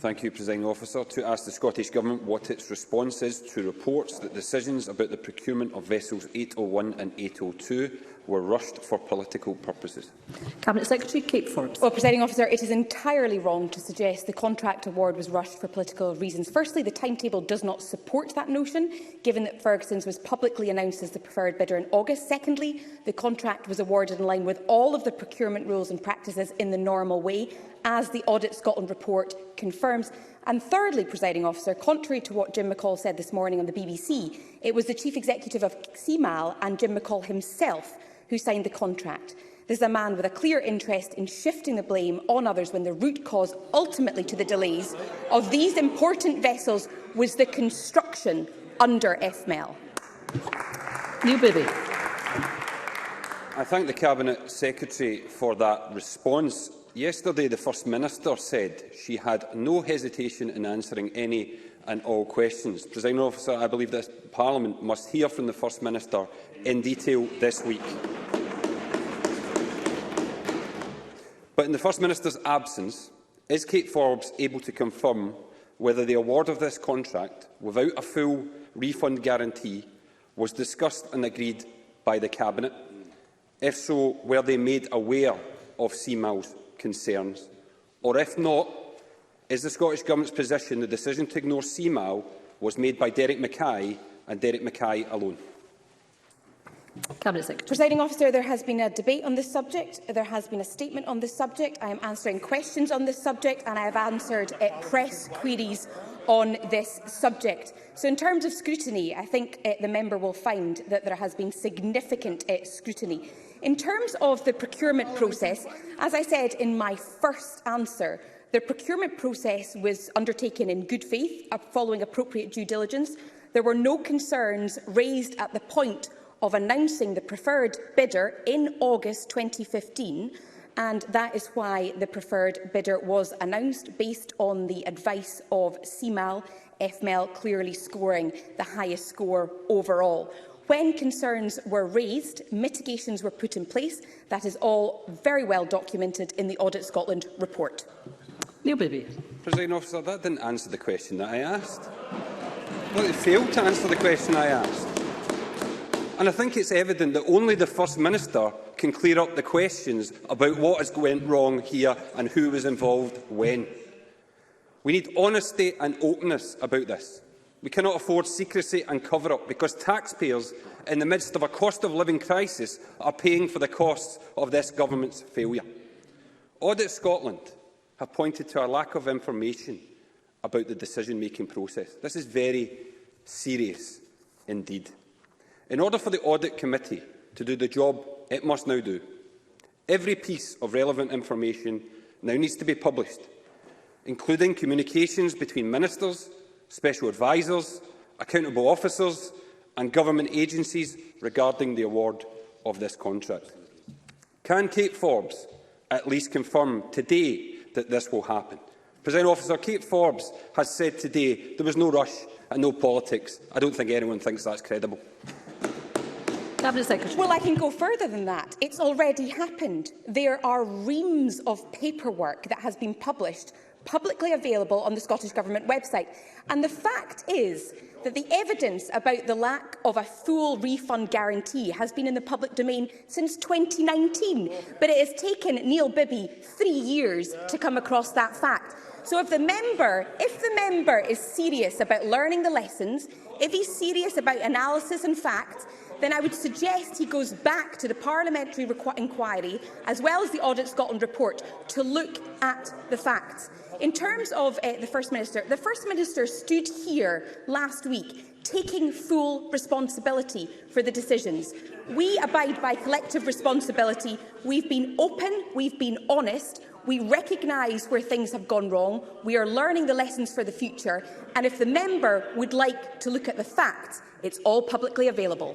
Thank you, Presiding Officer. To ask the Scottish Government what its response is to reports that decisions about the procurement of vessels 801 and 802 were rushed for political purposes. Cabinet Secretary Kate Forbes. Well, Presiding Officer, it is entirely wrong to suggest the contract award was rushed for political reasons. Firstly, the timetable does not support that notion, given that Ferguson's was publicly announced as the preferred bidder in August. Secondly, the contract was awarded in line with all of the procurement rules and practices in the normal way, as the Audit Scotland report confirms. And thirdly, Presiding Officer, contrary to what Jim McColl said this morning on the BBC, it was the Chief Executive of Cmal and Jim McColl himself who signed the contract. This is a man with a clear interest in shifting the blame on others when the root cause ultimately to the delays of these important vessels was the construction under Cmal. Neil Bibby. I thank the Cabinet Secretary for that response. Yesterday, the First Minister said she had no hesitation in answering any and all questions. Presiding Officer, I believe this Parliament must hear from the First Minister in detail this week. But in the First Minister's absence, is Kate Forbes able to confirm whether the award of this contract, without a full refund guarantee, was discussed and agreed by the Cabinet? If so, were they made aware of Cmal's concerns? Or if not, is the Scottish Government's position the decision to ignore Cmal was made by Derek Mackay and Derek Mackay alone? Cabinet Secretary. Presiding Officer, there has been a debate on this subject. There has been a statement on this subject. I am answering questions on this subject, and I have answered press queries on this subject. So in terms of scrutiny, I think the member will find that there has been significant scrutiny. In terms of the procurement process, as I said in my first answer, the procurement process was undertaken in good faith, following appropriate due diligence. There were no concerns raised at the point of announcing the preferred bidder in August 2015, and that is why the preferred bidder was announced, based on the advice of Cmal, Cmal clearly scoring the highest score overall. When concerns were raised, mitigations were put in place. That is all very well documented in the Audit Scotland report. Neil Bibby. Presiding Officer, that didn't answer the question that I asked. Well, it failed to answer the question I asked. And I think it's evident that only the First Minister can clear up the questions about what has went wrong here and who was involved when. We need honesty and openness about this. We cannot afford secrecy and cover-up, because taxpayers, in the midst of a cost-of-living crisis, are paying for the costs of this government's failure. Audit Scotland have pointed to a lack of information about the decision-making process. This is very serious indeed. In order for the Audit Committee to do the job it must now do, every piece of relevant information now needs to be published, including communications between ministers, special advisers, accountable officers and government agencies regarding the award of this contract. Can Kate Forbes at least confirm today that this will happen? Presiding Officer, Kate Forbes has said today there was no rush and no politics. I don't think anyone thinks that's credible. Cabinet Secretary. Well, I can go further than that. It's already happened. There are reams of paperwork that has been published, publicly available on the Scottish Government website. And the fact is that the evidence about the lack of a full refund guarantee has been in the public domain since 2019. But it has taken Neil Bibby 3 years to come across that fact. So if the member is serious about learning the lessons, if he's serious about analysis and facts, then I would suggest he goes back to the parliamentary inquiry, as well as the Audit Scotland report, to look at the facts. In terms of the First Minister stood here last week taking full responsibility for the decisions. We abide by collective responsibility. We've been open, we've been honest, we recognise where things have gone wrong, we are learning the lessons for the future, and if the member would like to look at the facts, it's all publicly available.